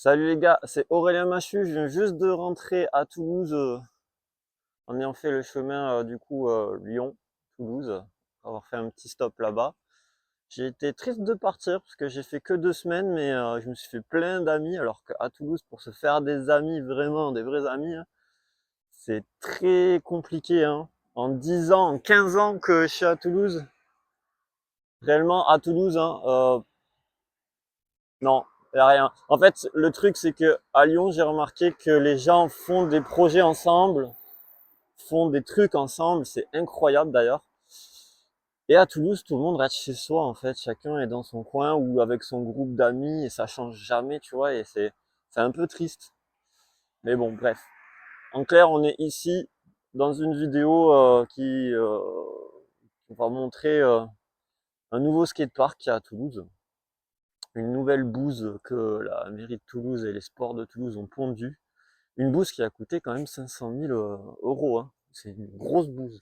Salut les gars, c'est Aurélien Machu, je viens juste de rentrer à Toulouse en ayant fait le chemin Lyon-Toulouse, après avoir fait un petit stop là-bas. J'ai été triste de partir parce que j'ai fait que 2 semaines, mais je me suis fait plein d'amis, alors qu'à Toulouse, pour se faire des amis, vraiment des vrais amis, hein, c'est très compliqué. Hein. En 10 ans, en 15 ans que je suis à Toulouse, réellement à Toulouse, hein, non, y a rien. En fait, le truc, c'est que à Lyon, j'ai remarqué que les gens font des projets ensemble, font des trucs ensemble, c'est incroyable d'ailleurs. Et à Toulouse, tout le monde reste chez soi en fait, chacun est dans son coin ou avec son groupe d'amis et ça change jamais, tu vois, et c'est un peu triste. Mais bon, bref. En clair, on est ici dans une vidéo qui va montrer un nouveau skatepark qui est à Toulouse, une nouvelle bouse que la mairie de Toulouse et les sports de Toulouse ont pondue. Une bouse qui a coûté quand même 500 000 euros. Hein. C'est une grosse bouse.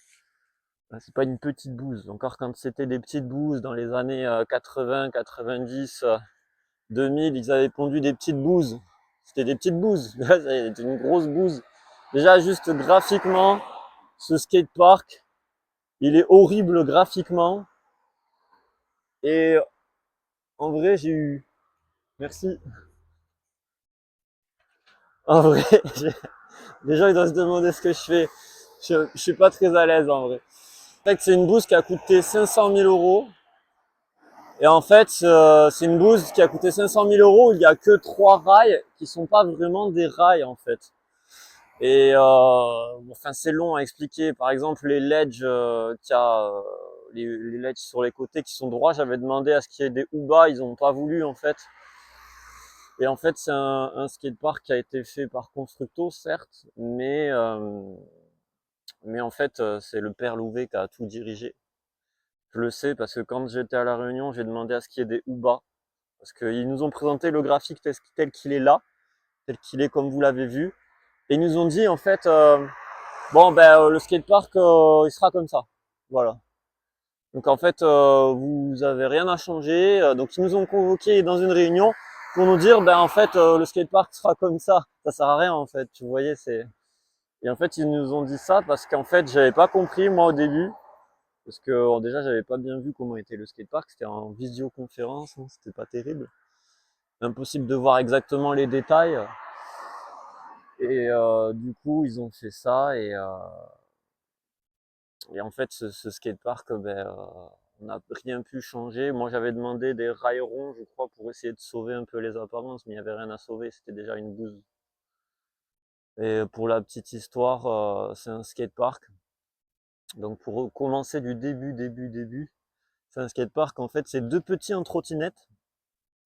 C'est pas une petite bouse. Encore quand c'était des petites bouses dans les années 80, 90, 2000, ils avaient pondu des petites bouses. C'était des petites bouses. Là, c'était une grosse bouse. Déjà, juste graphiquement, ce skatepark, il est horrible graphiquement. Et en vrai, j'ai eu... Merci. En vrai, les gens, ils doivent se demander ce que je fais. Je suis pas très à l'aise en vrai. En fait, c'est une bouse qui a coûté 500 000 euros. Et en fait, c'est une bouse qui a coûté 500 000 euros. Il n'y a que 3 rails qui sont pas vraiment des rails en fait. Et enfin, c'est long à expliquer. Par exemple, les ledges les ledges sur les côtés qui sont droits, j'avais demandé à ce qu'il y ait des ou-bas, ils n'ont pas voulu en fait. Et en fait, c'est un skatepark qui a été fait par Constructo, certes, mais en fait, c'est le père Louvet qui a tout dirigé. Je le sais parce que quand j'étais à La Réunion, j'ai demandé à ce qu'il y ait des ou-bas. Parce qu'ils nous ont présenté le graphique tel qu'il est là, tel qu'il est comme vous l'avez vu. Et ils nous ont dit en fait, bon ben le skatepark il sera comme ça. Voilà. Donc en fait vous avez rien à changer. Donc ils nous ont convoqués dans une réunion pour nous dire ben en fait le skatepark sera comme ça. Ça sert à rien en fait. Tu voyais c'est. Et en fait ils nous ont dit ça parce qu'en fait j'avais pas compris moi au début. Parce que déjà j'avais pas bien vu comment était le skatepark. C'était en visioconférence, hein, c'était pas terrible. Impossible de voir exactement les détails. Et du coup, ils ont fait ça et en fait, ce skatepark, on n'a rien pu changer. Moi, j'avais demandé des rails ronds, je crois, pour essayer de sauver un peu les apparences, mais il n'y avait rien à sauver, c'était déjà une bouse. Et pour la petite histoire, c'est un skatepark. Donc pour commencer du début, c'est un skatepark, en fait, c'est deux petits en trottinette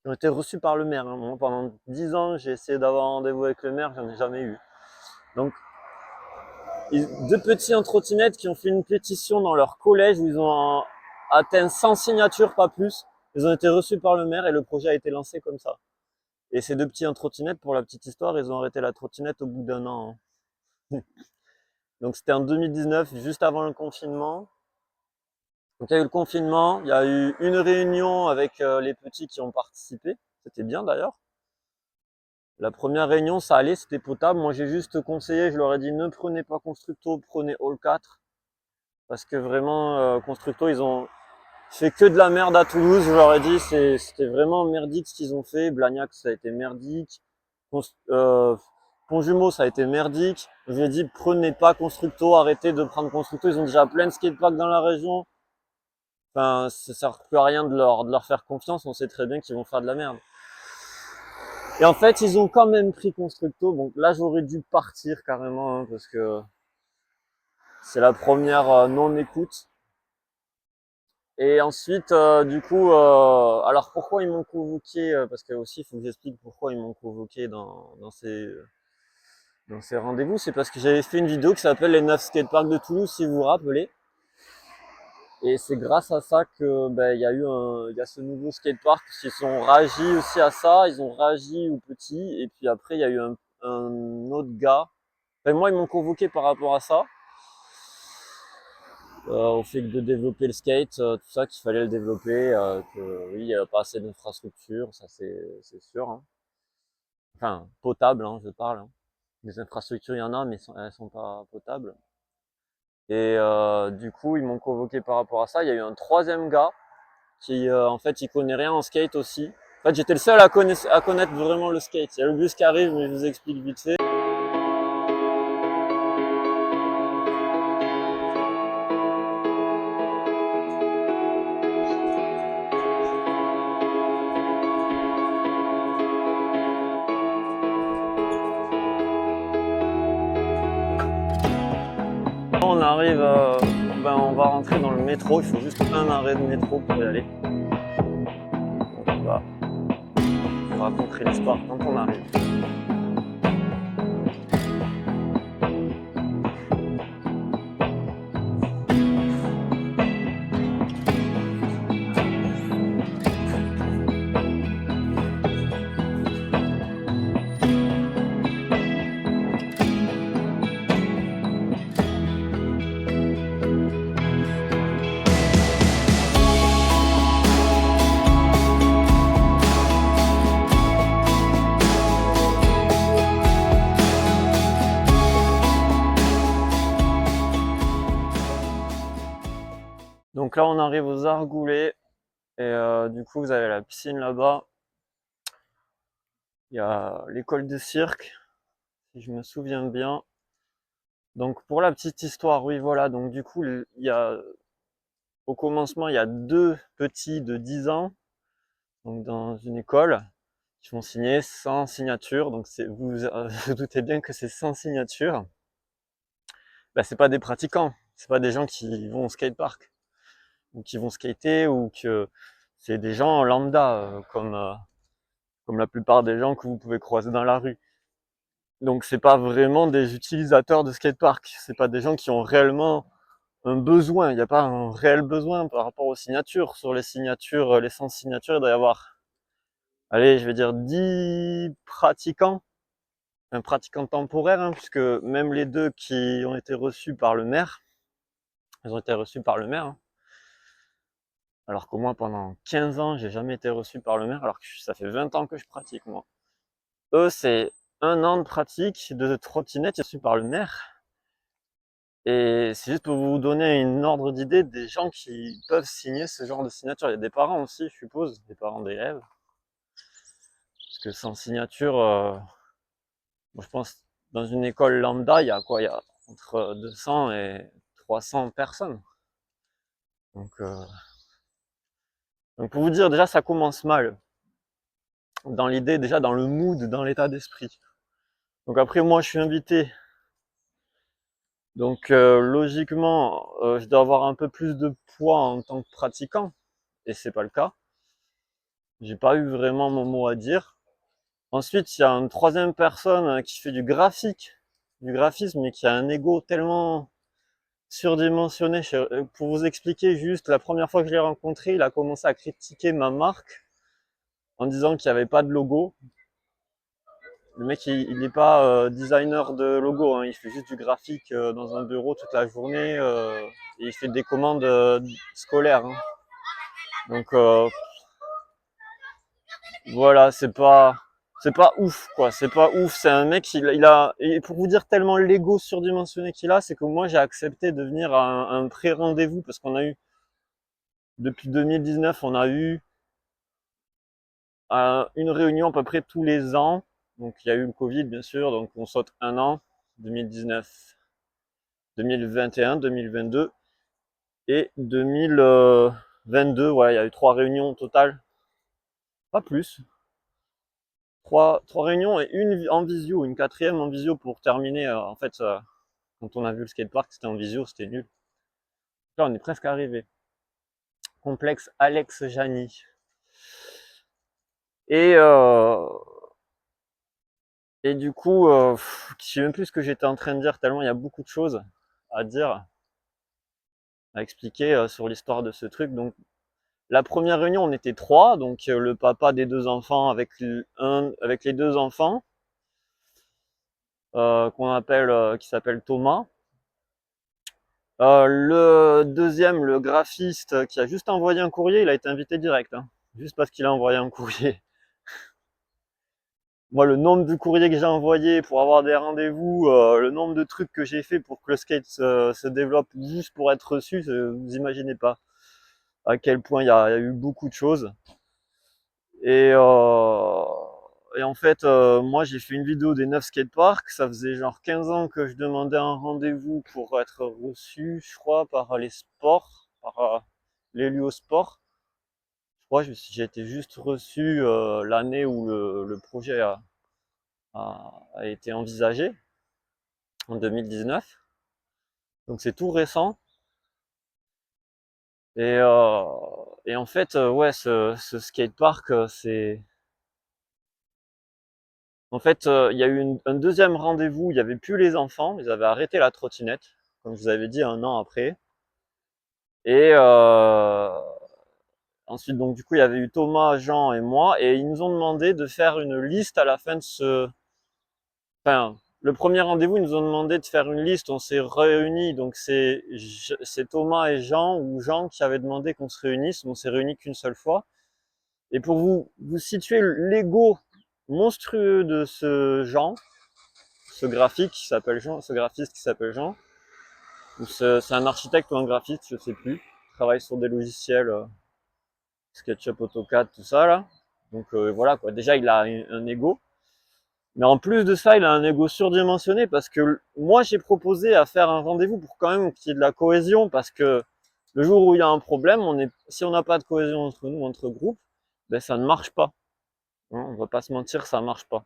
qui ont été reçus par le maire. Hein. Moi, pendant 10 ans, j'ai essayé d'avoir un rendez-vous avec le maire, j'en ai jamais eu. Donc deux petits en trottinette qui ont fait une pétition dans leur collège où ils ont atteint 100 signatures, pas plus. Ils ont été reçus par le maire et le projet a été lancé comme ça. Et ces deux petits en trottinette, pour la petite histoire, ils ont arrêté la trottinette au bout d'un an. Hein. Donc c'était en 2019, juste avant le confinement. Donc il y a eu le confinement, il y a eu une réunion avec les petits qui ont participé. C'était bien d'ailleurs. La première réunion, ça allait, c'était potable. Moi, j'ai juste conseillé, je leur ai dit ne prenez pas Constructo, prenez All 4. Parce que vraiment, Constructo, ils ont fait que de la merde à Toulouse. Je leur ai dit, c'était vraiment merdique ce qu'ils ont fait. Blagnac, ça a été merdique. Pont-Jumeau, ça a été merdique. Je lui ai dit, prenez pas Constructo, arrêtez de prendre Constructo. Ils ont déjà plein de skateparks dans la région. Enfin, ça sert plus à rien de leur faire confiance. On sait très bien qu'ils vont faire de la merde. Et en fait, ils ont quand même pris Constructo. Donc là, j'aurais dû partir carrément, hein, parce que c'est la première non-écoute. Et ensuite, alors pourquoi ils m'ont convoqué, parce que aussi il faut que j'explique pourquoi ils m'ont convoqué dans ces rendez-vous, c'est parce que j'avais fait une vidéo qui s'appelle les 9 skateparks de Toulouse, si vous vous rappelez. Et c'est grâce à ça que il y a ce nouveau skatepark, parce qu'ils sont réagis aussi à ça, ils ont réagi au petit, et puis après il y a eu un autre gars. Enfin, moi ils m'ont convoqué par rapport à ça. Au fait de développer le skate, tout ça, qu'il fallait le développer, que oui, il n'y a pas assez d'infrastructures, ça c'est sûr. Hein. Enfin, potable, hein, je parle. Hein. Les infrastructures, il y en a, mais elles sont pas potables. Et du coup, ils m'ont convoqué par rapport à ça. Il y a eu un troisième gars qui, en fait, il connaît rien en skate aussi. En fait, j'étais le seul à connaître vraiment le skate. Il y a le bus qui arrive, mais je vous explique vite fait. On arrive, on va rentrer dans le métro. Il faut juste un arrêt de métro pour y aller. Donc, on va vous raconter l'histoire quand on arrive. Donc là, on arrive aux Argoulets. Et du coup, vous avez la piscine là-bas. Il y a l'école de cirque, si je me souviens bien. Donc pour la petite histoire, oui, voilà. Donc du coup, au commencement, il y a deux petits de 10 ans, donc dans une école, qui vont signer sans signature. Donc vous doutez bien que c'est sans signature. Bah, c'est pas des pratiquants, c'est pas des gens qui vont au skatepark ou qui vont skater, ou que c'est des gens lambda, comme la plupart des gens que vous pouvez croiser dans la rue. Donc c'est pas vraiment des utilisateurs de skatepark, c'est pas des gens qui ont réellement un besoin, il n'y a pas un réel besoin par rapport aux signatures. Sur les signatures, les 100 signatures, il doit y avoir, allez, je vais dire 10 pratiquants, un pratiquant temporaire, hein, puisque même les deux qui ont été reçus par le maire, ils ont été reçus par le maire, hein. Alors que moi, pendant 15 ans, j'ai jamais été reçu par le maire, alors que ça fait 20 ans que je pratique, moi. Eux, c'est un an de pratique de trottinette reçu par le maire. Et c'est juste pour vous donner une ordre d'idée des gens qui peuvent signer ce genre de signature. Il y a des parents aussi, je suppose, des parents d'élèves. Parce que sans signature, moi je pense, dans une école lambda, il y a quoi? Il y a entre 200 et 300 personnes. Donc, donc pour vous dire, déjà, ça commence mal. Dans l'idée, déjà, dans le mood, dans l'état d'esprit. Donc après, moi, je suis invité. Donc logiquement, je dois avoir un peu plus de poids en tant que pratiquant. Et c'est pas le cas. J'ai pas eu vraiment mon mot à dire. Ensuite, il y a une troisième personne qui fait du graphisme, et qui a un ego tellement surdimensionné. Pour vous expliquer juste, la première fois que je l'ai rencontré, il a commencé à critiquer ma marque en disant qu'il n'y avait pas de logo. Le mec, il n'est pas designer de logo, hein, il fait juste du graphique dans un bureau toute la journée, et il fait des commandes scolaires. Hein. Donc voilà, c'est pas ouf, quoi. C'est pas ouf. C'est un mec, et pour vous dire tellement l'ego surdimensionné qu'il a, c'est que moi j'ai accepté de venir à un pré-rendez-vous, parce qu'on a eu, depuis 2019, on a eu une réunion à peu près tous les ans. Donc il y a eu le Covid, bien sûr, donc on saute un an, 2019, 2021, 2022 et 2022. Voilà, il y a eu 3 réunions au total, pas plus. Trois réunions et une en visio, une quatrième en visio pour terminer. En fait, quand on a vu le skatepark, c'était en visio, c'était nul. Là, on est presque arrivé. Complexe Alex Jani. Et, euh, et du coup, je sais même plus ce que j'étais en train de dire, tellement il y a beaucoup de choses à dire, à expliquer sur l'histoire de ce truc. Donc, la première réunion, on était trois, donc le papa des deux enfants avec les deux enfants, qui s'appelle Thomas. Le deuxième, le graphiste, qui a juste envoyé un courrier, il a été invité direct, hein, juste parce qu'il a envoyé un courrier. moi, le nombre de courriers que j'ai envoyés pour avoir des rendez-vous, le nombre de trucs que j'ai fait pour que le skate se développe juste pour être reçu, vous imaginez pas à quel point il y a eu beaucoup de choses. Et, euh, et en fait, moi, j'ai fait une vidéo des 9 skateparks. Ça faisait genre 15 ans que je demandais un rendez-vous pour être reçu, je crois, par les sports, par l'Helio Sport. Je crois que j'ai été juste reçu l'année où le projet a été envisagé, en 2019. Donc c'est tout récent. Et, euh, et en fait, ouais, ce skatepark, c'est... En fait, il y a eu un deuxième rendez-vous, il n'y avait plus les enfants, ils avaient arrêté la trottinette, comme je vous avais dit, un an après. Et ensuite, donc du coup, il y avait eu Thomas, Jean et moi, et ils nous ont demandé de faire une liste à la fin de ce... Enfin, le premier rendez-vous, ils nous ont demandé de faire une liste, on s'est réunis, donc c'est Thomas et Jean, ou Jean qui avait demandé qu'on se réunisse, on s'est réunis qu'une seule fois. Et pour vous situer l'ego monstrueux de ce Jean, ce graphique qui s'appelle Jean, ce graphiste qui s'appelle Jean, ou c'est un architecte ou un graphiste, je sais plus, il travaille sur des logiciels SketchUp, AutoCAD, tout ça là. Donc voilà quoi, déjà il a un ego. Mais en plus de ça, il a un ego surdimensionné parce que moi j'ai proposé à faire un rendez-vous pour quand même qu'il y ait de la cohésion parce que le jour où il y a un problème, si on n'a pas de cohésion entre nous, entre groupes, ben ça ne marche pas. Hein, on va pas se mentir, ça marche pas.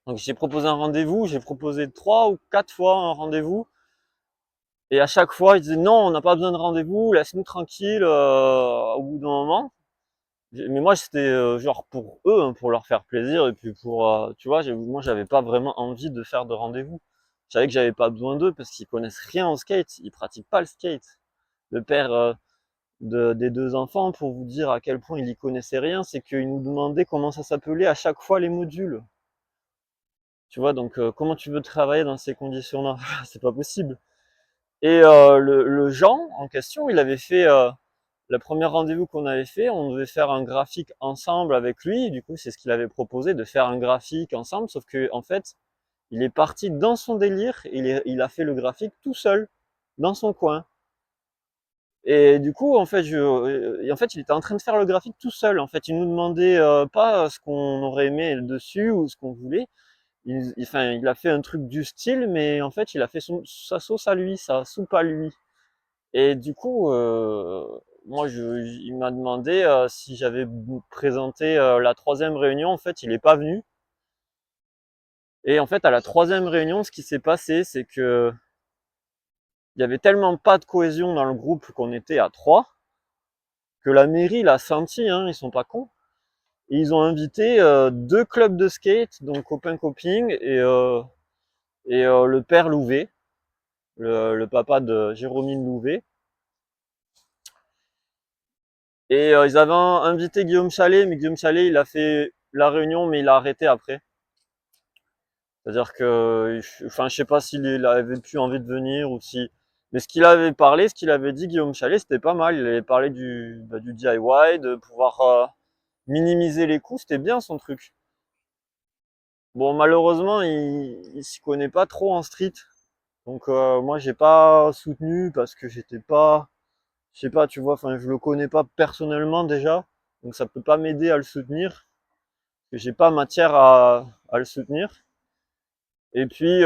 Donc j'ai proposé un rendez-vous, j'ai proposé 3 ou 4 fois un rendez-vous. Et à chaque fois, ils disaient non, on n'a pas besoin de rendez-vous, laisse-nous tranquille au bout d'un moment. Mais moi, c'était genre pour eux, hein, pour leur faire plaisir, et puis pour, tu vois, moi, j'avais pas vraiment envie de faire de rendez-vous. Je savais que j'avais pas besoin d'eux parce qu'ils connaissent rien au skate, ils pratiquent pas le skate. Le père des 2 enfants, pour vous dire à quel point il y connaissait rien, c'est qu'il nous demandait comment ça s'appelait à chaque fois les modules. Tu vois, donc comment tu veux travailler dans ces conditions-là? C'est pas possible. Et le Jean en question, il avait fait le premier rendez-vous qu'on avait fait, on devait faire un graphique ensemble avec lui. Du coup, c'est ce qu'il avait proposé, de faire un graphique ensemble. Sauf que en fait, il est parti dans son délire. Il a fait le graphique tout seul, dans son coin. Et du coup, en fait, il était en train de faire le graphique tout seul. En fait, il nous demandait pas ce qu'on aurait aimé dessus ou ce qu'on voulait. Enfin, il a fait un truc du style, mais en fait, il a fait sa sauce à lui, sa soupe à lui. Et du coup, moi, il m'a demandé si j'avais présenté la troisième réunion. En fait, il n'est pas venu. Et en fait, à la troisième réunion, ce qui s'est passé, c'est que il y avait tellement pas de cohésion dans le groupe qu'on était à 3, que la mairie l'a senti, hein, ils sont pas cons. Et ils ont invité 2 clubs de skate, donc Copain Coping et le père Louvet, le papa de Jérôme Louvet. Et ils avaient invité Guillaume Chalet, mais Guillaume Chalet, il a fait la réunion, mais il a arrêté après. C'est-à-dire que, enfin, je sais pas s'il avait plus envie de venir ou si. Mais ce qu'il avait parlé, ce qu'il avait dit, Guillaume Chalet, c'était pas mal. Il avait parlé du DIY, de pouvoir minimiser les coûts, c'était bien son truc. Bon, malheureusement, il s'y connaît pas trop en street. Donc, moi, j'ai pas soutenu parce que j'étais pas. Je sais pas, tu vois, enfin, je le connais pas personnellement déjà. Donc, ça peut pas m'aider à le soutenir. Que j'ai pas matière à le soutenir. Et puis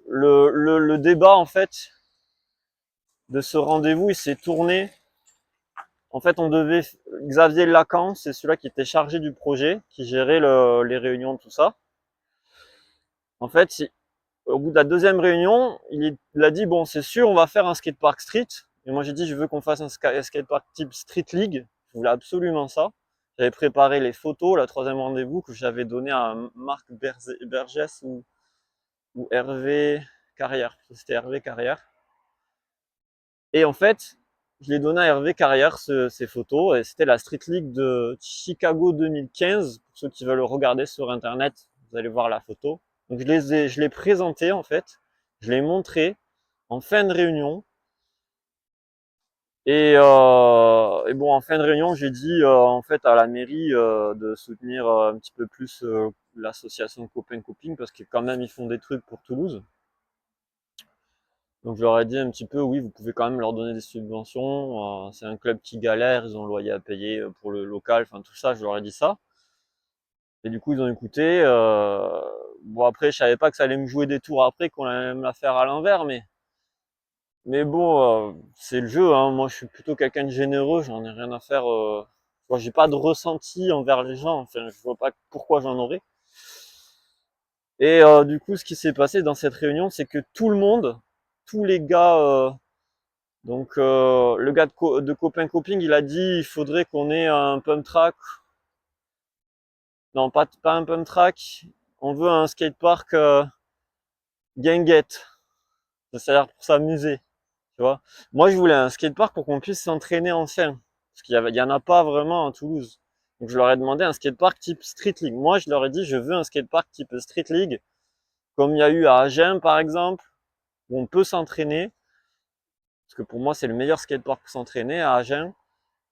le débat en fait de ce rendez-vous, il s'est tourné. En fait, on devait Xavier Lacan, c'est celui-là qui était chargé du projet, qui gérait les réunions, tout ça. En fait, au bout de la deuxième réunion, il a dit bon, c'est sûr, on va faire un skatepark street. Et moi, j'ai dit je veux qu'on fasse un skatepark type Street League. Je voulais absolument ça. J'avais préparé les photos, la troisième rendez-vous que j'avais donné à Marc Bergès ou Hervé Carrière. C'était Hervé Carrière. Et en fait, je l'ai donné à Hervé Carrière ces photos et c'était la Street League de Chicago 2015. Pour ceux qui veulent regarder sur internet, vous allez voir la photo. Donc je l'ai présenté en fait, je l'ai montré en fin de réunion Et bon, en fin de réunion, j'ai dit en fait à la mairie de soutenir un petit peu plus l'association Copain Copine parce que quand même ils font des trucs pour Toulouse. Donc je leur ai dit un petit peu, oui, vous pouvez quand même leur donner des subventions. C'est un club qui galère, ils ont le loyer à payer pour le local, enfin tout ça, je leur ai dit ça. Et du coup, ils ont écouté. Bon, après, je savais pas que ça allait me jouer des tours après, qu'on allait me la faire à l'envers, mais bon, c'est le jeu, hein. Moi, je suis plutôt quelqu'un de généreux, j'en ai rien à faire. Moi, j'ai pas de ressenti envers les gens, enfin, je vois pas pourquoi j'en aurais. Et du coup, ce qui s'est passé dans cette réunion, c'est que tout le monde, tous les gars, donc le gars de Copain Coping, il a dit il faudrait qu'on ait un pump track. Non, pas un pump track. On veut un skatepark guinguette. C'est-à-dire pour s'amuser, tu vois. Moi, je voulais un skatepark pour qu'on puisse s'entraîner enfin. Parce qu'il y en a pas vraiment à Toulouse. Donc, je leur ai demandé un skatepark type Street League. Moi, je leur ai dit, je veux un skatepark type Street League, comme il y a eu à Agen, par exemple, où on peut s'entraîner. Parce que pour moi, c'est le meilleur skatepark pour s'entraîner à Agen.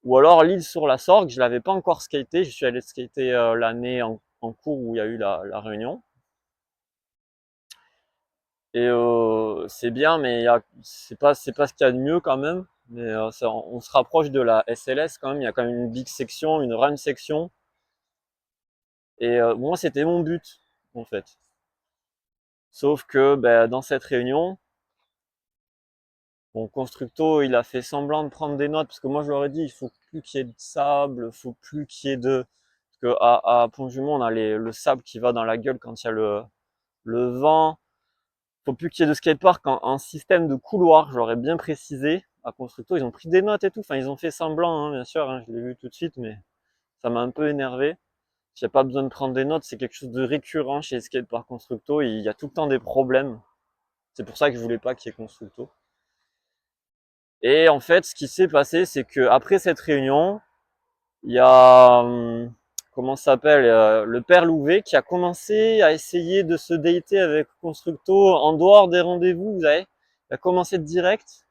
Ou alors l'île sur la Sorgue, je l'avais pas encore skaté. Je suis allé skater l'année en cours où il y a eu la réunion. Et c'est bien, mais c'est pas ce qu'il y a de mieux quand même. Mais on se rapproche de la SLS quand même. Il y a quand même une big section, une run section. Et moi, c'était mon but en fait. Sauf que ben, dans cette réunion, bon, Constructo, il a fait semblant de prendre des notes parce que moi, je leur ai dit, il faut plus qu'il y ait de sable, il faut plus qu'il y ait de parce que à Pont-Jumont, on a le sable qui va dans la gueule quand il y a le vent. Faut plus qu'il y ait de skatepark en système de couloir, j'aurais bien précisé. À Constructo, ils ont pris des notes et tout. Enfin, ils ont fait semblant, hein, bien sûr, hein, je l'ai vu tout de suite, mais ça m'a un peu énervé. Il n'y a pas besoin de prendre des notes, c'est quelque chose de récurrent chez Skatepark Constructo. Il y a tout le temps des problèmes. C'est pour ça que je voulais pas qu'il y ait Constructo. Et en fait, ce qui s'est passé, c'est que après cette réunion, il y a comment ça s'appelle le père Louvet qui a commencé à essayer de se dater avec Constructo en dehors des rendez-vous, vous savez. Il a commencé direct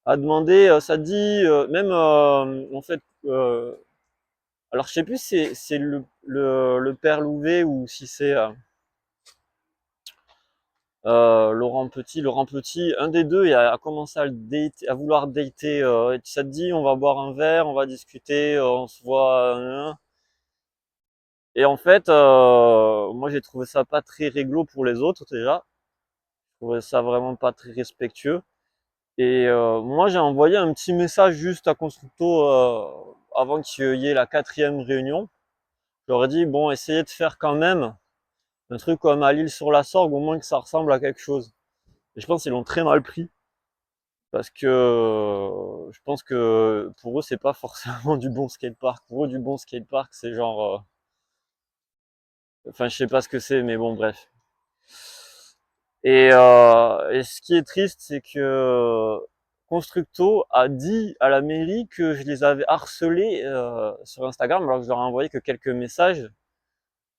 à demander, ça dit même en fait, alors je sais plus si c'est le père Louvet ou si c'est Laurent Petit, un des deux, il a commencé à, à vouloir dater. Ça te dit, on va boire un verre, on va discuter, on se voit. Et en fait, moi j'ai trouvé ça pas très réglo pour les autres déjà. Je trouvais ça vraiment pas très respectueux. Et moi j'ai envoyé un petit message juste à Constructo avant qu'il y ait la 4e réunion. Je leur ai dit, bon, essayez de faire quand même un truc comme à l'île sur la Sorgue, au moins que ça ressemble à quelque chose. Et je pense qu'ils l'ont très mal pris. Parce que je pense que pour eux, c'est pas forcément du bon skatepark. Pour eux, du bon skatepark, c'est genre. Enfin, je sais pas ce que c'est, mais bon, bref. Et ce qui est triste, c'est que Constructo a dit à la mairie que je les avais harcelés sur Instagram, alors que je leur ai envoyé que quelques messages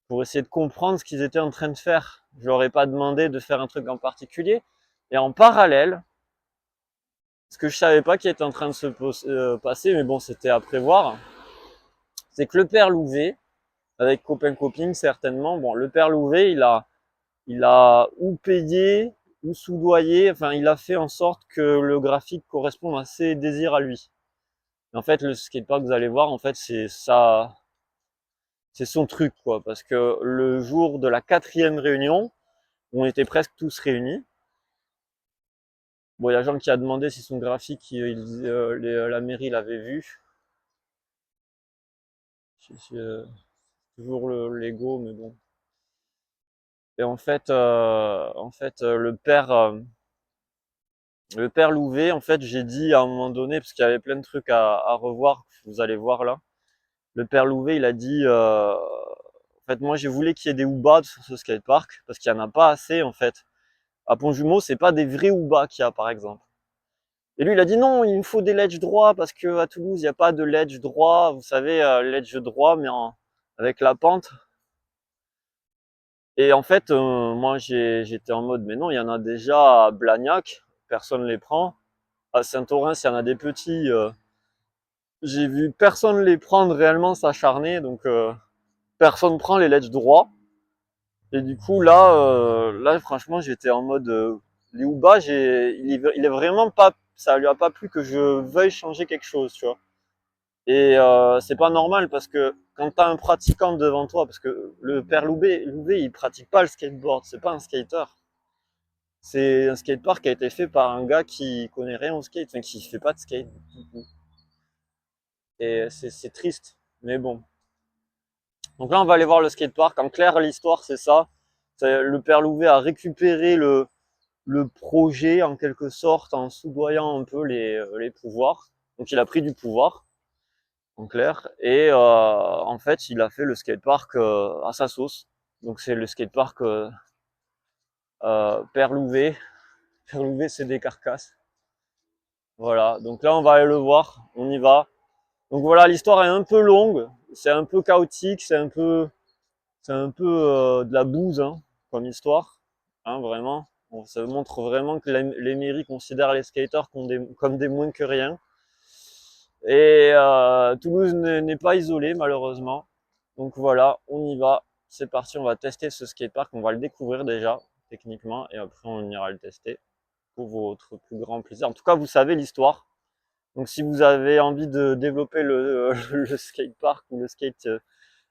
pour essayer de comprendre ce qu'ils étaient en train de faire. Je leur ai pas demandé de faire un truc en particulier. Et en parallèle, ce que je savais pas qui était en train de se passer, mais bon, c'était à prévoir, c'est que le père Louvet, avec Copain Coping certainement, bon, le père Louvet, il a ou payé ou soudoyé, enfin, il a fait en sorte que le graphique corresponde à ses désirs à lui. Et en fait, le skatepark que vous allez voir, en fait, c'est ça, c'est son truc, quoi, parce que le jour de la 4e réunion, où on était presque tous réunis, bon, il y a Jean qui a demandé si son graphique, la mairie l'avait vu. Toujours le Lego, mais bon. Et en fait, le père Louvet, en fait, j'ai dit à un moment donné, parce qu'il y avait plein de trucs à revoir, vous allez voir là. Le père Louvet, il a dit, en fait, moi, j'ai voulu qu'il y ait des houbas sur ce skatepark, parce qu'il n'y en a pas assez, en fait. À Pont-Jumeau, c'est pas des vrais houbas qu'il y a, par exemple. Et lui, il a dit non, il me faut des ledges droits, parce que à Toulouse, il n'y a pas de ledge droit, vous savez, ledge droit, mais avec la pente. Et en fait, moi, j'étais en mode, mais non, il y en a déjà à Blagnac, personne ne les prend. À Saint-Orens, il y en a des petits. J'ai vu personne les prendre réellement s'acharner, donc personne prend les ledges droits. Et du coup, là franchement, j'étais en mode Liuba, il est vraiment pas, ça lui a pas plu que je veuille changer quelque chose, tu vois. Et c'est pas normal parce que quand t'as un pratiquant devant toi, parce que le père Louvet, il pratique pas le skateboard, c'est pas un skater. C'est un skatepark qui a été fait par un gars qui connaît rien au skate, enfin qui fait pas de skate du tout. Et c'est triste, mais bon. Donc là, on va aller voir le skatepark. En clair, l'histoire, c'est ça. Le père Louvet a récupéré le projet en quelque sorte en soudoyant un peu les pouvoirs. Donc il a pris du pouvoir, en clair, et en fait il a fait le skatepark à sa sauce. Donc c'est le skatepark Père Louvet. Père Louvet c'est des carcasses. Voilà, donc là on va aller le voir, on y va. Donc voilà, l'histoire est un peu longue, c'est un peu chaotique, c'est un peu de la bouse hein, comme histoire, hein, vraiment. Bon, ça montre vraiment que les mairies considèrent les skaters comme des moins que rien. Et Toulouse n'est pas isolée malheureusement. Donc voilà, on y va. C'est parti, on va tester ce skatepark. On va le découvrir déjà techniquement et après on ira le tester pour votre plus grand plaisir. En tout cas, vous savez l'histoire. Donc si vous avez envie de développer le skatepark ou le skate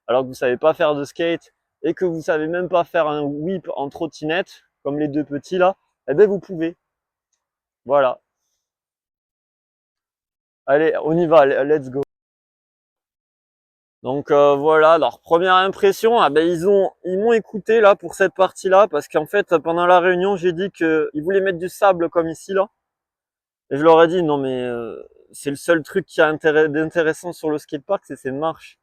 alors que vous savez pas faire de skate et que vous savez même pas faire un whip en trottinette comme les deux petits là, eh ben vous pouvez. Voilà. Allez, on y va, let's go. Donc voilà, alors première impression, ah ben ils m'ont écouté là pour cette partie-là parce qu'en fait pendant la réunion j'ai dit qu'ils voulaient mettre du sable comme ici là et je leur ai dit non mais c'est le seul truc qui a d'intéressant sur le skatepark, c'est ces marches.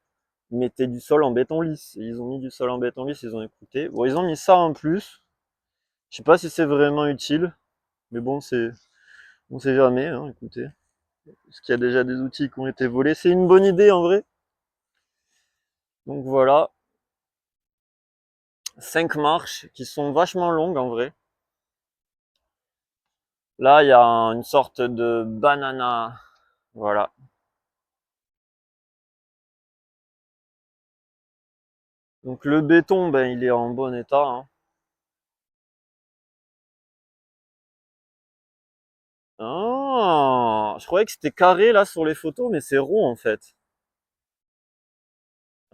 Mettez du sol en béton lisse. Et ils ont mis du sol en béton lisse, ils ont écouté. Bon, ils ont mis ça en plus. Je sais pas si c'est vraiment utile, mais bon, on sait jamais, hein, écoutez. Parce qu'il y a déjà des outils qui ont été volés. C'est une bonne idée en vrai. Donc voilà. 5 marches qui sont vachement longues en vrai. Là, il y a une sorte de banana. Voilà. Donc le béton, ben, il est en bon état, hein. Ah, je croyais que c'était carré là sur les photos, mais c'est rond en fait.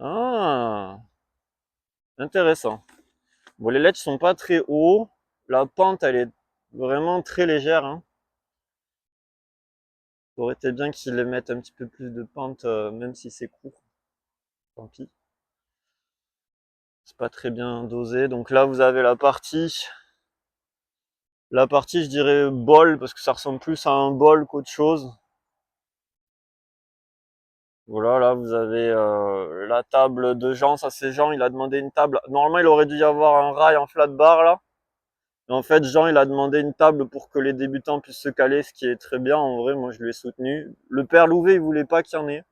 Ah, intéressant. Bon, les ledges sont pas très hauts. La pente, elle est vraiment très légère, hein. Ça aurait été bien qu'ils les mettent un petit peu plus de pente, même si c'est court. Tant pis. C'est pas très bien dosé. Donc là, vous avez la partie, je dirais bol, parce que ça ressemble plus à un bol qu'autre chose. Voilà, là, vous avez la table de Jean. Ça, c'est Jean, il a demandé une table. Normalement, il aurait dû y avoir un rail en flat bar, là. Et en fait, Jean, il a demandé une table pour que les débutants puissent se caler, ce qui est très bien. En vrai, moi, je lui ai soutenu. Le père Louvet, il voulait pas qu'il y en ait.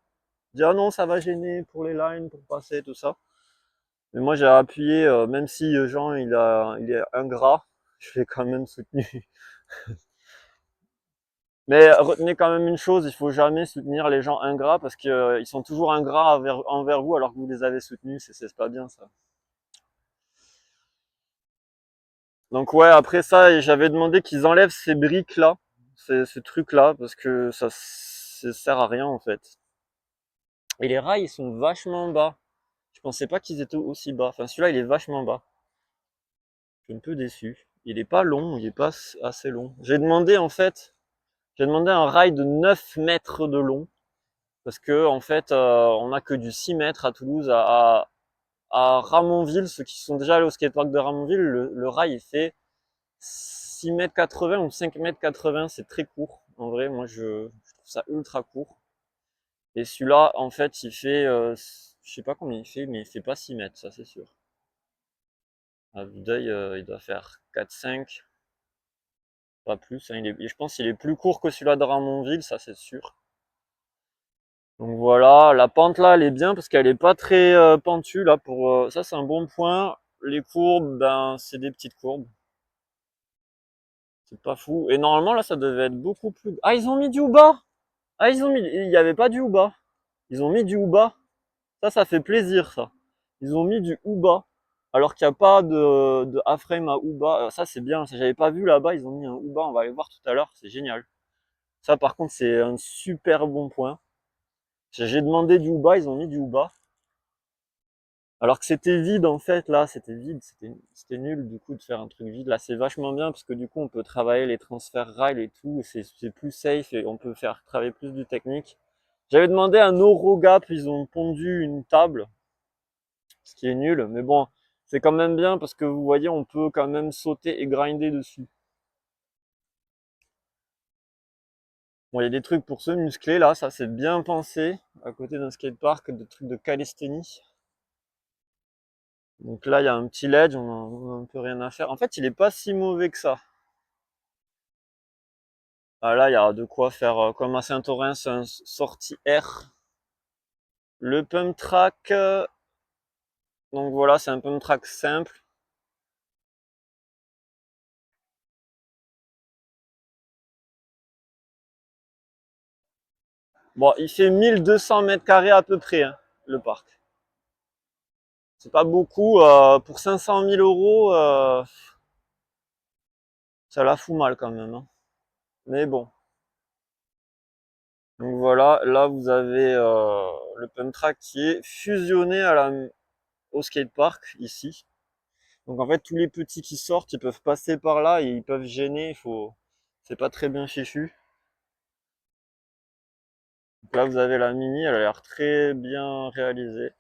Il dit, ah non, ça va gêner pour les lines, pour passer, tout ça. Mais moi, j'ai appuyé, même si Jean, il est ingrat, je l'ai quand même soutenu. Mais retenez quand même une chose, il faut jamais soutenir les gens ingrats parce qu'ils sont toujours ingrats envers vous alors que vous les avez soutenus, c'est pas bien ça. Donc ouais, après ça, j'avais demandé qu'ils enlèvent ces briques là, ces trucs là, parce que ça sert à rien en fait. Et les rails, ils sont vachement bas. Je pensais pas qu'ils étaient aussi bas. Enfin, celui-là, il est vachement bas. Je suis un peu déçu. Il est pas long, il est pas assez long. J'ai demandé un rail de 9 mètres de long. Parce que, en fait, on a que du 6 mètres à Toulouse. À Ramonville, ceux qui sont déjà allés au skatepark de Ramonville, le rail, il fait 6 mètres 80 ou 5 mètres 80. C'est très court. En vrai, moi, je trouve ça ultra court. Et celui-là, en fait, il fait, je sais pas combien il fait, mais il fait pas 6 mètres, ça c'est sûr. À vue d'œil, il doit faire 4-5, pas plus, hein. Je pense qu'il est plus court que celui-là de Ramonville, ça c'est sûr. Donc voilà, la pente là, elle est bien parce qu'elle est pas très pentue là. Ça, c'est un bon point. Les courbes, ben c'est des petites courbes. C'est pas fou. Et normalement, là, ça devait être beaucoup plus... Ah, ils ont mis du Uba! Ah, ils ont mis... Il n'y avait pas du Uba. Ils ont mis du Uba. Ça fait plaisir, ça. Ils ont mis du Uba. Alors qu'il n'y a pas de A-frame à Uba. Ça, c'est bien. J'avais pas vu là-bas. Ils ont mis un Uba. On va aller voir tout à l'heure. C'est génial. Ça, par contre, c'est un super bon point. J'ai demandé du Uba. Ils ont mis du Uba. Alors que c'était vide en fait, là, c'était vide, c'était nul du coup de faire un truc vide. Là, c'est vachement bien parce que du coup, on peut travailler les transferts rail et tout, c'est plus safe et on peut faire travailler plus du technique. J'avais demandé un Eurogap, ils ont pondu une table, ce qui est nul, mais bon, c'est quand même bien parce que vous voyez, on peut quand même sauter et grinder dessus. Bon, il y a des trucs pour se muscler là, ça c'est bien pensé, à côté d'un skatepark, des trucs de calisthénie. Donc là, il y a un petit ledge, on a un peu rien à faire. En fait, il est pas si mauvais que ça. Ah là, il y a de quoi faire comme à Saint-Orens, un sortie R. Le pump track, donc voilà, c'est un pump track simple. Bon, il fait 1200 mètres carrés à peu près, hein, le parc. C'est pas beaucoup, pour 500 000 euros, ça la fout mal quand même, hein. Mais bon. Donc voilà, là vous avez le pump track qui est fusionné au skatepark ici. Donc en fait, tous les petits qui sortent, ils peuvent passer par là et ils peuvent gêner. C'est pas très bien fichu. Donc là, vous avez la Mini, elle a l'air très bien réalisée.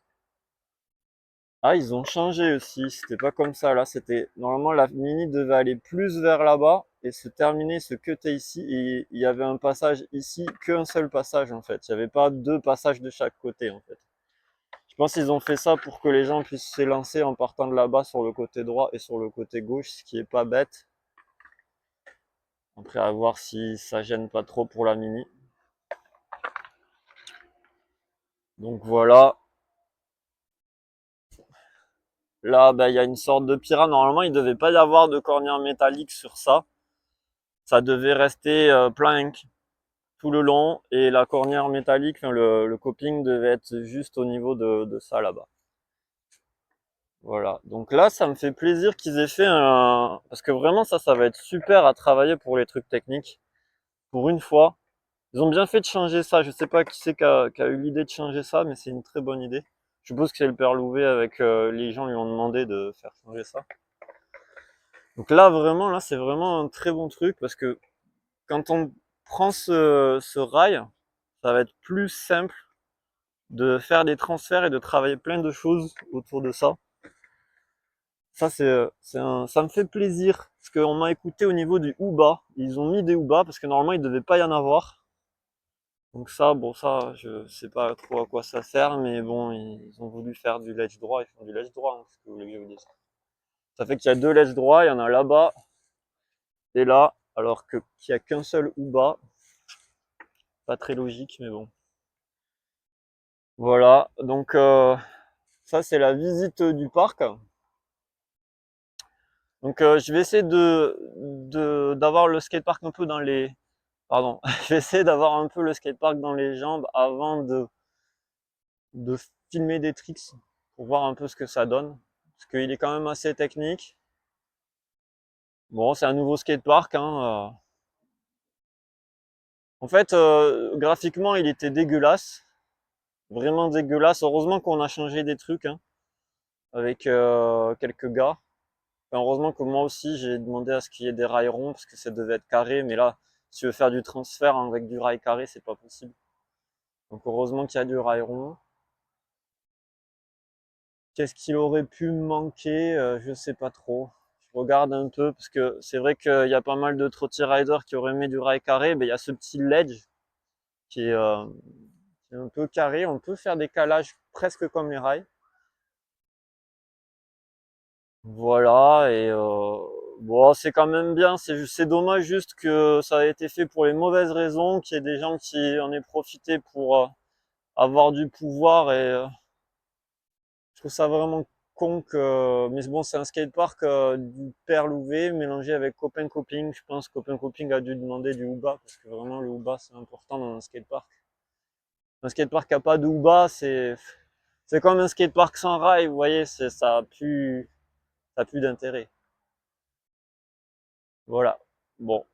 Ah, ils ont changé aussi. C'était pas comme ça là. C'était normalement la Mini devait aller plus vers là-bas et se terminer, se cutter ici. Et il y avait un passage ici, qu'un seul passage en fait. Il n'y avait pas deux passages de chaque côté en fait. Je pense qu'ils ont fait ça pour que les gens puissent s'élancer en partant de là-bas sur le côté droit et sur le côté gauche, ce qui est pas bête. Après, à voir si ça gêne pas trop pour la Mini. Donc voilà. Là, ben, il y a une sorte de pyramide. Normalement, il ne devait pas y avoir de cornière métallique sur ça. Ça devait rester plank tout le long. Et la cornière métallique, enfin, le coping devait être juste au niveau de ça là-bas. Voilà. Donc là, ça me fait plaisir qu'ils aient fait un... Parce que vraiment, ça va être super à travailler pour les trucs techniques. Pour une fois. Ils ont bien fait de changer ça. Je sais pas qui c'est qui a eu l'idée de changer ça, mais c'est une très bonne idée. Je suppose que c'est le père Louvet avec les gens lui ont demandé de faire changer ça. Donc là, vraiment, là, c'est vraiment un très bon truc parce que quand on prend ce rail, ça va être plus simple de faire des transferts et de travailler plein de choses autour de ça. Ça, ça me fait plaisir parce qu'on m'a écouté au niveau du Uba. Ils ont mis des Uba parce que normalement, il ne devait pas y en avoir. Donc ça, bon, ça, je sais pas trop à quoi ça sert, mais bon, ils ont voulu faire du ledge droit, ils font du ledge droit, hein, ce que vous voulez que je vous dise. Ça fait qu'il y a deux ledge droits, il y en a là-bas et là, alors qu'il n'y a qu'un seul Uba. Pas très logique, mais bon. Voilà, donc ça c'est la visite du parc. Donc je vais essayer d'avoir le skatepark un peu dans les... Pardon, je vais essayer d'avoir un peu le skatepark dans les jambes avant de filmer des tricks pour voir un peu ce que ça donne. Parce qu'il est quand même assez technique. Bon, c'est un nouveau skatepark, hein. En fait, graphiquement, il était dégueulasse. Vraiment dégueulasse. Heureusement qu'on a changé des trucs, hein, avec quelques gars. Enfin, heureusement que moi aussi, j'ai demandé à ce qu'il y ait des rails ronds, parce que ça devait être carré. Mais là, si tu veux faire du transfert avec du rail carré, c'est pas possible. Donc heureusement qu'il y a du rail rond. Qu'est-ce qu'il aurait pu me manquer? Je sais pas trop. Je regarde un peu, parce que c'est vrai qu'il y a pas mal de trotty riders qui auraient mis du rail carré. Mais il y a ce petit ledge qui est un peu carré. On peut faire des calages presque comme les rails. Voilà, et bon, c'est quand même bien. C'est dommage juste que ça a été fait pour les mauvaises raisons, qu'il y ait des gens qui en aient profité pour avoir du pouvoir. Et je trouve ça vraiment Mais bon, c'est un skatepark du Père Louvet mélangé avec Copain Coping. Je pense que Copain Coping a dû demander du Uba parce que vraiment le Uba c'est important dans un skatepark. Un skatepark qui a pas de Uba, c'est comme un skatepark sans rail, vous voyez, ça a plus d'intérêt. Voilà. Bon,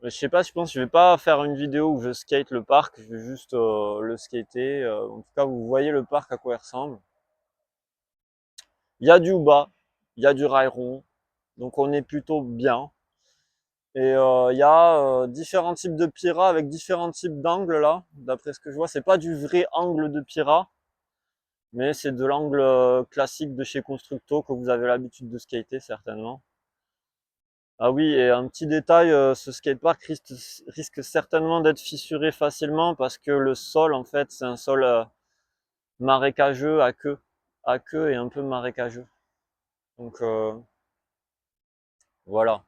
je sais pas, je pense que je vais pas faire une vidéo où je skate le parc, je vais juste le skater. En tout cas, vous voyez le parc à quoi il ressemble. Il y a du bas, il y a du rail rond, donc on est plutôt bien. Et il y a différents types de Pira avec différents types d'angles là. D'après ce que je vois, c'est pas du vrai angle de Pira, mais c'est de l'angle classique de chez Constructo que vous avez l'habitude de skater certainement. Ah oui, et un petit détail, ce skatepark risque certainement d'être fissuré facilement parce que le sol, en fait, c'est un sol marécageux à queue et un peu marécageux. Donc voilà.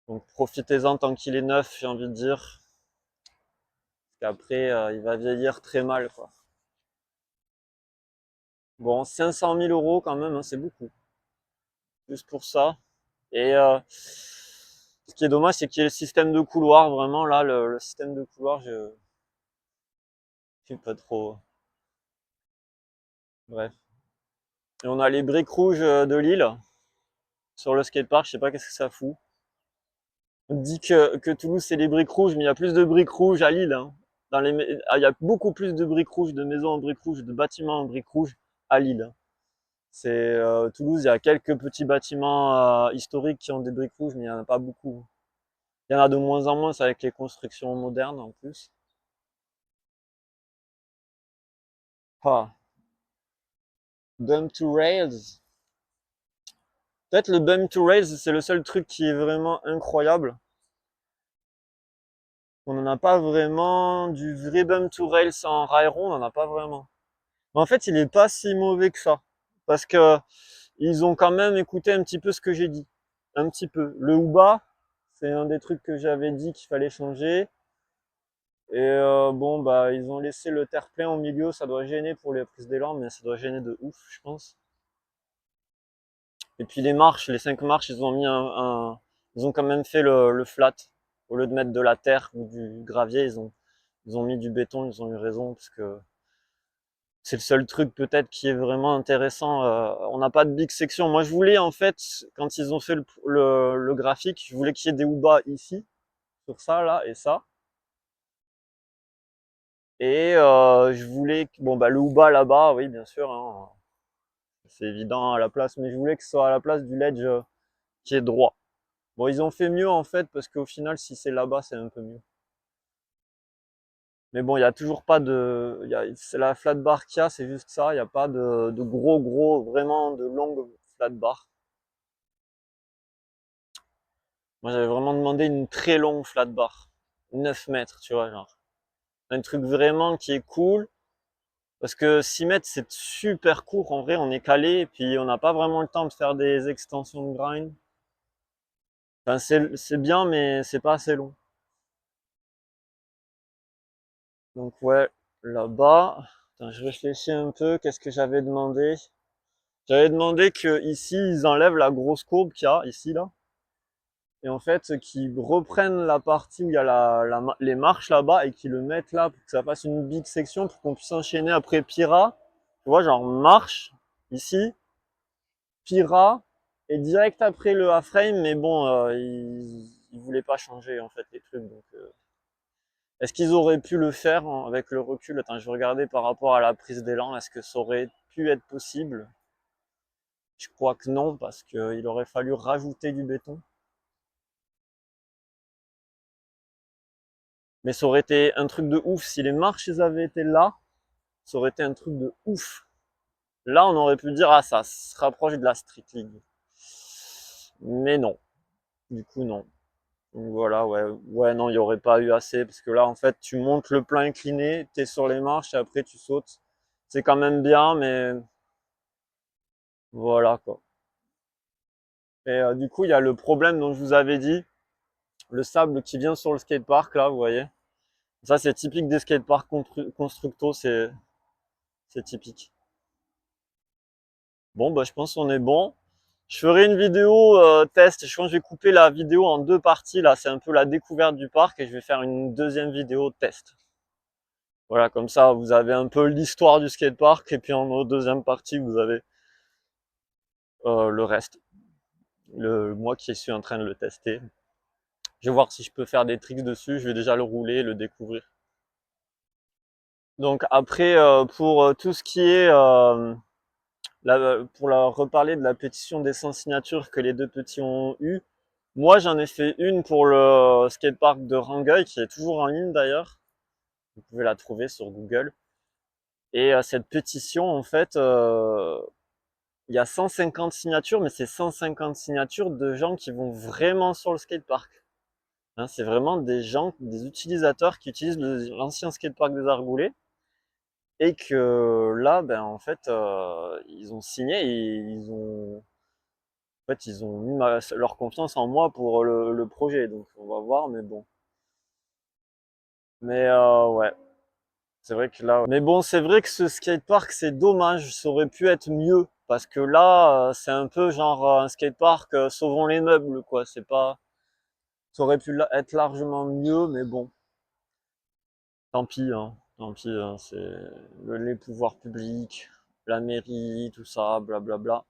Donc profitez-en tant qu'il est neuf, j'ai envie de dire. Parce qu'après, il va vieillir très mal, quoi. Bon, 500 000 euros quand même, hein, c'est beaucoup. Juste pour ça. Et ce qui est dommage, c'est qu'il y ait le système de couloir. Vraiment, là, le système de couloir, je suis pas trop. Bref. Et on a les briques rouges de Lille sur le skatepark, je sais pas qu'est-ce que ça fout. On dit que Toulouse c'est les briques rouges, mais il y a plus de briques rouges à Lille, hein. Il y a beaucoup plus de briques rouges, de maisons en briques rouges, de bâtiments en briques rouges à Lille, hein. C'est Toulouse, il y a quelques petits bâtiments historiques qui ont des briques rouges, mais il n'y en a pas beaucoup. Il y en a de moins en moins avec les constructions modernes en plus. Ah, bump to rails. Peut-être le bump to rails, c'est le seul truc qui est vraiment incroyable. On n'en a pas vraiment du vrai bump to rails en rail rond, on n'en a pas vraiment. Mais en fait, il est pas si mauvais que ça. Parce que ils ont quand même écouté un petit peu ce que j'ai dit. Un petit peu. Le Uba, c'est un des trucs que j'avais dit qu'il fallait changer. Et bon, bah, ils ont laissé le terre-plein au milieu, ça doit gêner pour les prises d'élan, mais ça doit gêner de ouf, je pense. Et puis les marches, les 5 marches, ils ont quand même fait le flat. Au lieu de mettre de la terre ou du gravier, ils ont mis du béton, ils ont eu raison, parce que c'est le seul truc peut-être qui est vraiment intéressant. On n'a pas de big section. Moi, je voulais en fait, quand ils ont fait le graphique, je voulais qu'il y ait des Uba ici, sur ça, là, et ça. Et je voulais, bon, bah, le Uba là-bas, oui, bien sûr, hein, c'est évident à la place, mais je voulais que ce soit à la place du ledge qui est droit. Bon, ils ont fait mieux en fait, parce qu'au final, si c'est là-bas, c'est un peu mieux. Mais bon, il y a toujours pas de, c'est la flat bar qu'il y a, c'est juste ça. Il n'y a pas de gros, vraiment de longues flat bar. Moi, j'avais vraiment demandé une très longue flat bar. 9 mètres, tu vois, genre. Un truc vraiment qui est cool. Parce que 6 mètres, c'est super court. En vrai, on est calé. Et puis, on n'a pas vraiment le temps de faire des extensions de grind. Enfin, c'est bien, mais c'est pas assez long. Donc, ouais, là-bas. Attends, je réfléchis un peu. Qu'est-ce que j'avais demandé? J'avais demandé que ici ils enlèvent la grosse courbe qu'il y a ici là, et en fait qu'ils reprennent la partie où il y a les marches là-bas et qu'ils le mettent là pour que ça fasse une big section pour qu'on puisse enchaîner après Pira. Tu vois, genre marche ici, Pira et direct après le A-frame, mais bon, ils voulaient pas changer en fait les trucs. Donc, est-ce qu'ils auraient pu le faire avec le recul? Attends, je vais regarder par rapport à la prise d'élan. Est-ce que ça aurait pu être possible? Je crois que non, parce qu'il aurait fallu rajouter du béton. Mais ça aurait été un truc de ouf. Si les marches avaient été là, ça aurait été un truc de ouf. Là, on aurait pu dire, ah, ça se rapproche de la Street League. Mais non. Du coup, non. Donc voilà, ouais. Ouais, non, il n'y aurait pas eu assez. Parce que là, en fait, tu montes le plan incliné, tu es sur les marches et après tu sautes. C'est quand même bien, mais voilà, quoi. Et du coup, il y a le problème dont je vous avais dit. Le sable qui vient sur le skatepark, là, vous voyez. Ça, c'est typique des skateparks constructo, c'est typique. Bon, bah, je pense qu'on est bon. Je ferai une vidéo test. Je pense que je vais couper la vidéo en deux parties. Là, c'est un peu la découverte du parc et je vais faire une deuxième vidéo test. Voilà, comme ça, vous avez un peu l'histoire du skatepark et puis en deuxième partie, vous avez le reste. Moi qui suis en train de le tester. Je vais voir si je peux faire des tricks dessus. Je vais déjà le rouler, le découvrir. Donc après, pour tout ce qui est pour reparler de la pétition des 100 signatures que les deux petits ont eu, moi j'en ai fait une pour le skatepark de Rangueil, qui est toujours en ligne d'ailleurs. Vous pouvez la trouver sur Google. Et cette pétition, en fait, il y a 150 signatures, mais c'est 150 signatures de gens qui vont vraiment sur le skatepark. Hein, c'est vraiment des gens, des utilisateurs qui utilisent l'ancien skatepark des Argoulets. Et que là, ben, en fait, ils ont signé et ils ont mis leur confiance en moi pour le projet. Donc, on va voir, mais bon. Mais ouais, c'est vrai que là. Mais bon, c'est vrai que ce skatepark, c'est dommage. Ça aurait pu être mieux. Parce que là, c'est un peu genre un skatepark, sauvons les meubles, quoi. C'est pas. Ça aurait pu être largement mieux, mais bon. Tant pis, hein. Tant pis, hein. C'est les pouvoirs publics, la mairie, tout ça, blablabla.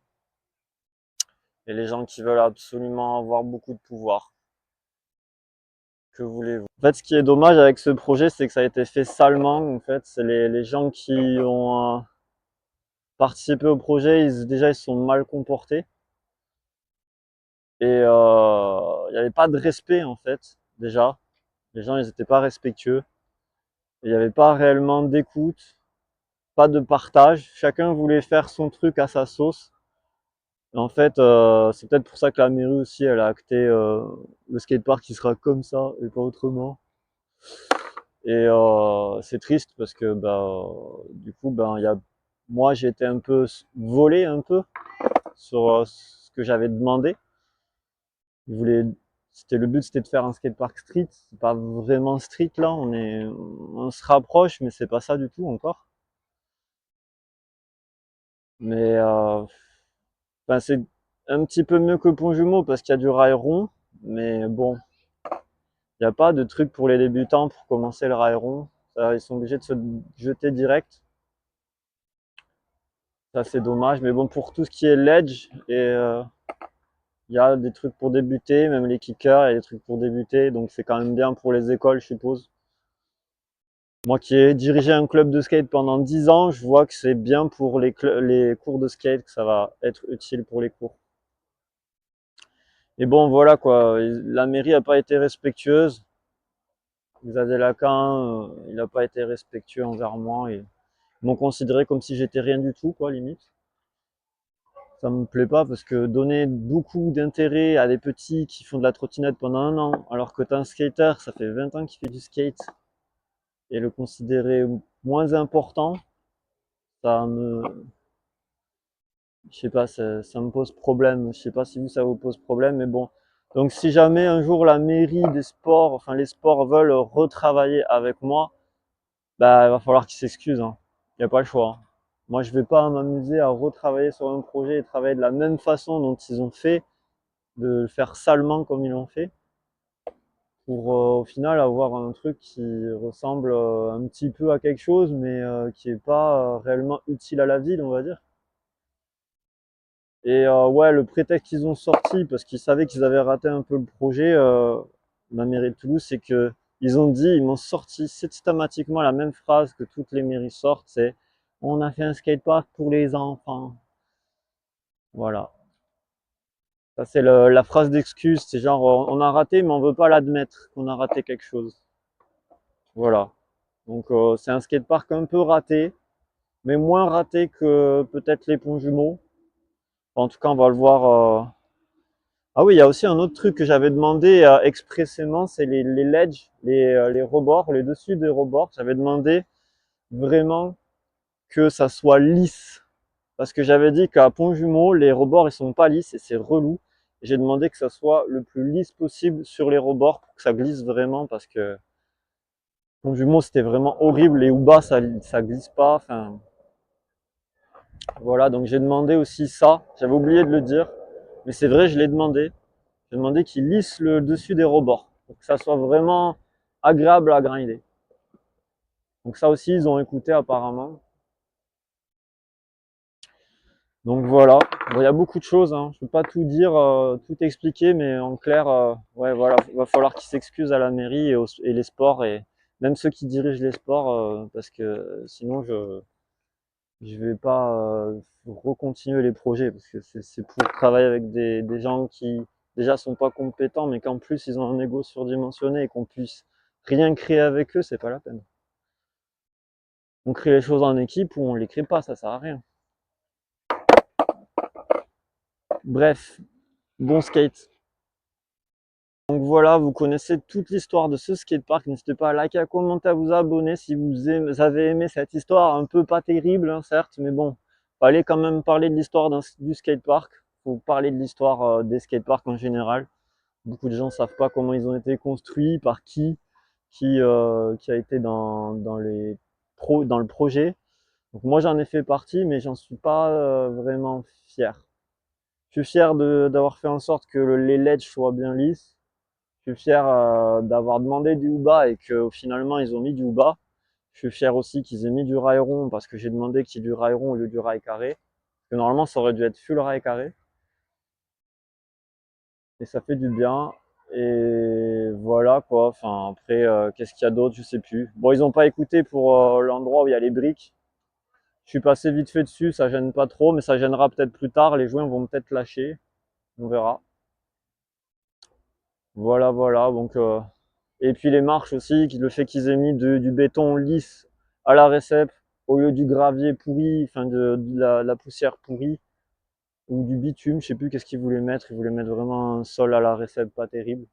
Et les gens qui veulent absolument avoir beaucoup de pouvoir. Que voulez-vous? En fait, ce qui est dommage avec ce projet, c'est que ça a été fait salement. En fait, c'est les gens qui ont participé au projet, déjà ils se sont mal comportés. Et il n'y avait pas de respect en fait, déjà. Les gens, ils n'étaient pas respectueux. Il n'y avait pas réellement d'écoute, pas de partage. Chacun voulait faire son truc à sa sauce. En fait, c'est peut-être pour ça que la mairie aussi, elle a acté le skatepark qui sera comme ça et pas autrement. Et c'est triste parce que du coup, moi j'ai été un peu volé un peu sur ce que j'avais demandé. Je voulais, le but c'était de faire un skatepark street. C'est pas vraiment street là, on se rapproche, mais c'est pas ça du tout encore. Mais c'est un petit peu mieux que Pont-Jumeau parce qu'il y a du rail rond, mais bon, il n'y a pas de truc pour les débutants pour commencer le rail rond. Ça, ils sont obligés de se jeter direct. Ça c'est dommage, mais bon, pour tout ce qui est ledge, il y a des trucs pour débuter, même les kickers, il y a des trucs pour débuter, donc c'est quand même bien pour les écoles, je suppose. Moi qui ai dirigé un club de skate pendant 10 ans, je vois que c'est bien pour les cours de skate, que ça va être utile pour les cours. Et bon, voilà quoi, la mairie n'a pas été respectueuse. Xavier Lacan, il n'a pas été respectueux envers moi et ils m'ont considéré comme si j'étais rien du tout, quoi, limite. Ça me plaît pas parce que donner beaucoup d'intérêt à des petits qui font de la trottinette pendant un an, alors que t'as un skater, ça fait 20 ans qu'il fait du skate, et le considérer moins important, ça me, je sais pas, ça me pose problème. Je sais pas si vous, ça vous pose problème, mais bon. Donc si jamais un jour la mairie des sports, enfin les sports veulent retravailler avec moi, bah il va falloir qu'ils s'excusent, hein. Il n'y a pas le choix, hein. Moi je vais pas m'amuser à retravailler sur un projet et travailler de la même façon dont ils ont fait, de le faire salement comme ils l'ont fait, pour au final avoir un truc qui ressemble un petit peu à quelque chose, mais qui est pas réellement utile à la ville, on va dire. Et ouais, le prétexte qu'ils ont sorti, parce qu'ils savaient qu'ils avaient raté un peu le projet, la mairie de Toulouse, c'est que ils m'ont sorti systématiquement la même phrase que toutes les mairies sortent, c'est on a fait un skatepark pour les enfants. Voilà. Ça, c'est la phrase d'excuse, c'est genre on a raté, mais on veut pas l'admettre qu'on a raté quelque chose. Voilà. Donc c'est un skatepark un peu raté, mais moins raté que peut-être les ponts jumeaux. En tout cas, on va le voir. Ah oui, il y a aussi un autre truc que j'avais demandé expressément, c'est les ledges, les rebords, les dessus des rebords. J'avais demandé vraiment que ça soit lisse. Parce que j'avais dit qu'à Pont-Jumeau, les rebords, ils sont pas lisses et c'est relou. J'ai demandé que ça soit le plus lisse possible sur les rebords pour que ça glisse vraiment parce que Pont-Jumeau, c'était vraiment horrible. Les Ouba, ça glisse pas. Enfin, Voilà, donc j'ai demandé aussi ça. J'avais oublié de le dire, mais c'est vrai, je l'ai demandé. J'ai demandé qu'ils lissent le dessus des rebords pour que ça soit vraiment agréable à grinder. Donc ça aussi, ils ont écouté apparemment. Donc voilà, bon, il y a beaucoup de choses, hein. Je peux pas tout dire, tout expliquer, mais en clair, ouais, voilà, va falloir qu'ils s'excusent à la mairie et les sports et même ceux qui dirigent les sports, parce que sinon je vais pas recontinuer les projets parce que c'est pour travailler avec des gens qui déjà sont pas compétents, mais qu'en plus ils ont un ego surdimensionné et qu'on puisse rien créer avec eux, c'est pas la peine. On crée les choses en équipe ou on les crée pas, ça sert à rien. Bref, bon skate. Donc voilà, vous connaissez toute l'histoire de ce skatepark. N'hésitez pas à liker, à commenter, à vous abonner si vous avez aimé cette histoire un peu pas terrible, hein, certes, mais bon, fallait quand même parler de l'histoire du skatepark. Faut parler de l'histoire des skateparks en général. Beaucoup de gens ne savent pas comment ils ont été construits, par qui a été dans le projet. Donc moi j'en ai fait partie, mais j'en suis pas vraiment fier. Je suis fier d'avoir fait en sorte que les ledges soient bien lisses. Je suis fier d'avoir demandé du Uba et que finalement ils ont mis du Uba. Je suis fier aussi qu'ils aient mis du rail rond parce que j'ai demandé qu'il y ait du rail rond au lieu du rail carré. Parce que normalement ça aurait dû être full rail carré. Et ça fait du bien. Et voilà quoi. Enfin après, qu'est-ce qu'il y a d'autre? Je sais plus. Bon, ils n'ont pas écouté pour l'endroit où il y a les briques. Je suis passé vite fait dessus, ça gêne pas trop, mais ça gênera peut-être plus tard. Les joints vont peut-être lâcher. On verra. Voilà, voilà. Donc et puis les marches aussi, le fait qu'ils aient mis du béton lisse à la récep au lieu du gravier pourri, enfin de la poussière pourrie ou du bitume, je sais plus qu'est-ce qu'ils voulaient mettre. Ils voulaient mettre vraiment un sol à la récep pas terrible.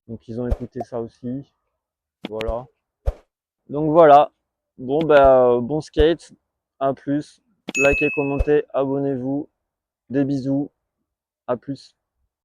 Donc ils ont écouté ça aussi. Voilà. Donc voilà. Bon ben bon skate. À plus. Likez, commentez, abonnez-vous. Des bisous. À plus.